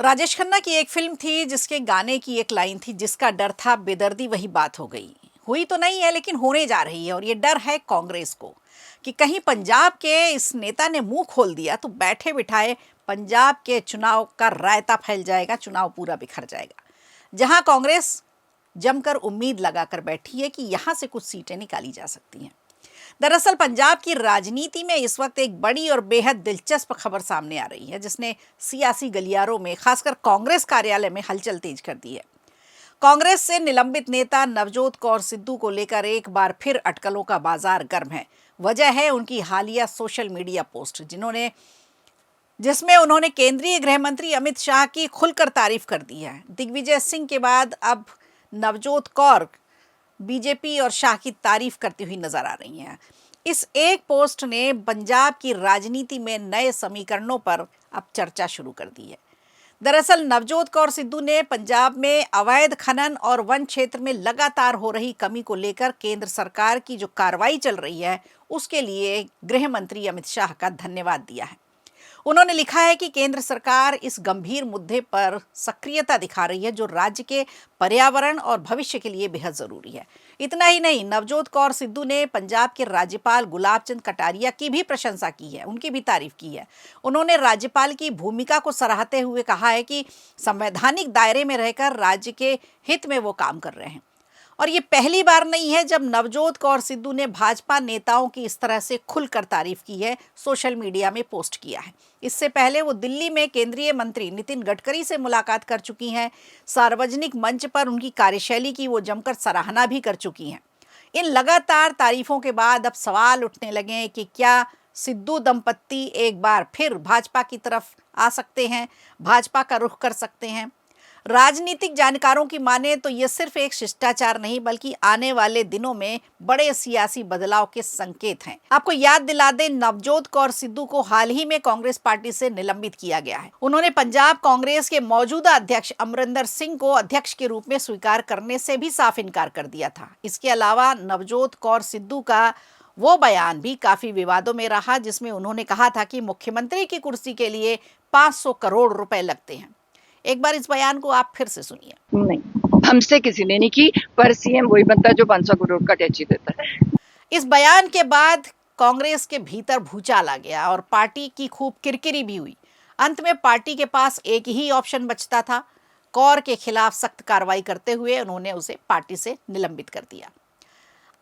राजेश खन्ना की एक फिल्म थी जिसके गाने की एक लाइन थी, जिसका डर था बेदर्दी वही बात हो गई। हुई तो नहीं है लेकिन होने जा रही है, और ये डर है कांग्रेस को कि कहीं पंजाब के इस नेता ने मुंह खोल दिया तो बैठे बिठाए पंजाब के चुनाव का रायता फैल जाएगा, चुनाव पूरा बिखर जाएगा। जहां कांग्रेस जमकर उम्मीद लगाकर बैठी है कि यहां से कुछ सीटें निकाली जा सकती हैं। दरअसल पंजाब की राजनीति में इस वक्त एक बड़ी और बेहद दिलचस्प खबर सामने आ रही है, जिसने सियासी गलियारों में, खासकर कांग्रेस कार्यालय में हलचल तेज कर दी है। कांग्रेस से निलंबित नेता नवजोत कौर सिद्धू को लेकर एक बार फिर अटकलों का बाजार गर्म है। वजह है उनकी हालिया सोशल मीडिया पोस्ट, जिसमें उन्होंने केंद्रीय गृह मंत्री अमित शाह की खुलकर तारीफ कर दी है। दिग्विजय सिंह के बाद अब नवजोत कौर बीजेपी और शाह की तारीफ करती हुई नजर आ रही हैं। इस एक पोस्ट ने पंजाब की राजनीति में नए समीकरणों पर अब चर्चा शुरू कर दी है। दरअसल नवजोत कौर सिद्धू ने पंजाब में अवैध खनन और वन क्षेत्र में लगातार हो रही कमी को लेकर केंद्र सरकार की जो कार्रवाई चल रही है, उसके लिए गृह मंत्री अमित शाह का धन्यवाद दिया है। उन्होंने लिखा है कि केंद्र सरकार इस गंभीर मुद्दे पर सक्रियता दिखा रही है, जो राज्य के पर्यावरण और भविष्य के लिए बेहद जरूरी है। इतना ही नहीं, नवजोत कौर सिद्धू ने पंजाब के राज्यपाल गुलाब चंद कटारिया की भी प्रशंसा की है, उनकी भी तारीफ की है। उन्होंने राज्यपाल की भूमिका को सराहते हुए कहा है कि संवैधानिक दायरे में रहकर राज्य के हित में वो काम कर रहे हैं। और ये पहली बार नहीं है जब नवजोत कौर सिद्धू ने भाजपा नेताओं की इस तरह से खुलकर तारीफ की है, सोशल मीडिया में पोस्ट किया है। इससे पहले वो दिल्ली में केंद्रीय मंत्री नितिन गडकरी से मुलाकात कर चुकी हैं। सार्वजनिक मंच पर उनकी कार्यशैली की वो जमकर सराहना भी कर चुकी हैं। इन लगातार तारीफों के बाद अब सवाल उठने लगे हैं कि क्या सिद्धू दंपत्ति एक बार फिर भाजपा की तरफ आ सकते हैं, भाजपा का रुख कर सकते हैं। राजनीतिक जानकारों की माने तो ये सिर्फ एक शिष्टाचार नहीं, बल्कि आने वाले दिनों में बड़े सियासी बदलाव के संकेत हैं। आपको याद दिला दें, नवजोत कौर सिद्धू को हाल ही में कांग्रेस पार्टी से निलंबित किया गया है। उन्होंने पंजाब कांग्रेस के मौजूदा अध्यक्ष अमरिंदर सिंह को अध्यक्ष के रूप में स्वीकार करने से भी साफ इनकार कर दिया था। इसके अलावा नवजोत कौर सिद्धू का वो बयान भी काफी विवादों में रहा, जिसमें उन्होंने कहा था कि मुख्यमंत्री की कुर्सी के लिए 500 करोड़ रुपए लगते हैं। एक बार इस बयान को आप फिर से सुनिए। नहीं, हमसे किसी ने नहीं की, पर सीएम वही बनता है जो 500 करोड़ का टैक्स देता है। इस बयान के बाद कांग्रेस के भीतर भूचाल आ गया और पार्टी की खूब किरकिरी भी हुई। अंत में पार्टी के पास एक ही ऑप्शन बचता था, कौर के खिलाफ सख्त कार्रवाई करते हुए उन्होंने उसे पार्टी से निलंबित कर दिया।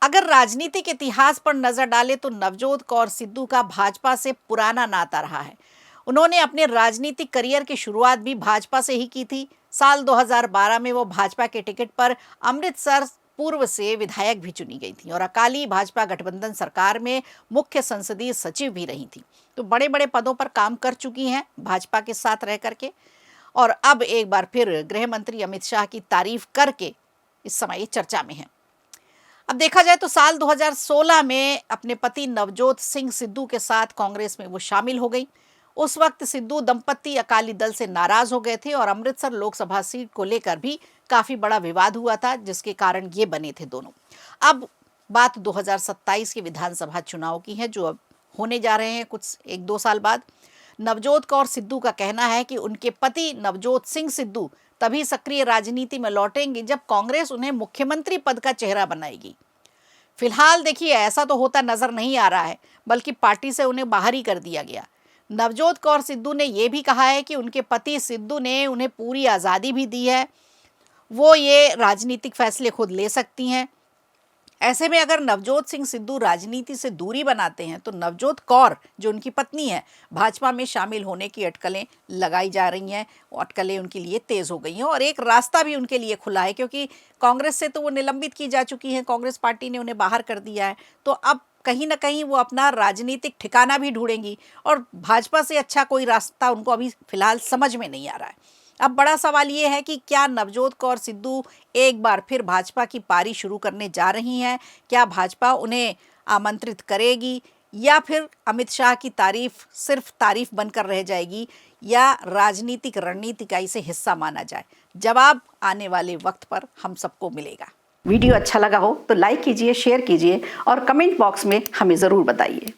अगर राजनीतिक इतिहास पर नजर डालें तो नवजोत कौर सिद्धू का भाजपा से पुराना नाता रहा है। उन्होंने अपने राजनीतिक करियर की शुरुआत भी भाजपा से ही की थी। साल 2012 में वो भाजपा के टिकट पर अमृतसर पूर्व से विधायक भी चुनी गई थी और अकाली भाजपा गठबंधन सरकार में मुख्य संसदीय सचिव भी रही थी। तो बड़े बड़े पदों पर काम कर चुकी हैं भाजपा के साथ रह करके, और अब एक बार फिर गृह मंत्री अमित शाह की तारीफ करके इस समय चर्चा में है। अब देखा जाए तो साल 2016 में अपने पति नवजोत सिंह सिद्धू के साथ कांग्रेस में वो शामिल हो गई। उस वक्त सिद्धू दंपत्ति अकाली दल से नाराज हो गए थे और अमृतसर लोकसभा सीट को लेकर भी काफी बड़ा विवाद हुआ था, जिसके कारण ये बने थे दोनों। अब बात 2027 के विधानसभा चुनाव की है, जो अब होने जा रहे हैं कुछ 1-2 साल बाद। नवजोत कौर सिद्धू का कहना है कि उनके पति नवजोत सिंह सिद्धू तभी सक्रिय राजनीति में लौटेंगे जब कांग्रेस उन्हें मुख्यमंत्री पद का चेहरा बनाएगी। फिलहाल देखिए, ऐसा तो होता नजर नहीं आ रहा है, बल्कि पार्टी से उन्हें बाहर ही कर दिया गया। नवजोत कौर सिद्धू ने यह भी कहा है कि उनके पति सिद्धू ने उन्हें पूरी आज़ादी भी दी है, वो ये राजनीतिक फैसले खुद ले सकती हैं। ऐसे में अगर नवजोत सिंह सिद्धू राजनीति से दूरी बनाते हैं तो नवजोत कौर, जो उनकी पत्नी है, भाजपा में शामिल होने की अटकलें लगाई जा रही हैं। वो अटकलें उनके लिए तेज हो गई हैं और एक रास्ता भी उनके लिए खुला है, क्योंकि कांग्रेस से तो वो निलंबित की जा चुकी हैं, कांग्रेस पार्टी ने उन्हें बाहर कर दिया है। तो अब कहीं ना कहीं वो अपना राजनीतिक ठिकाना भी ढूंढेंगी और भाजपा से अच्छा कोई रास्ता उनको अभी फिलहाल समझ में नहीं आ रहा है। अब बड़ा सवाल ये है कि क्या नवजोत कौर सिद्धू एक बार फिर भाजपा की पारी शुरू करने जा रही हैं? क्या भाजपा उन्हें आमंत्रित करेगी, या फिर अमित शाह की तारीफ सिर्फ तारीफ बनकर रह जाएगी, या राजनीतिक रणनीति का इसे हिस्सा माना जाए? जवाब आने वाले वक्त पर हम सबको मिलेगा। वीडियो अच्छा लगा हो तो लाइक कीजिए, शेयर कीजिए और कमेंट बॉक्स में हमें ज़रूर बताइए।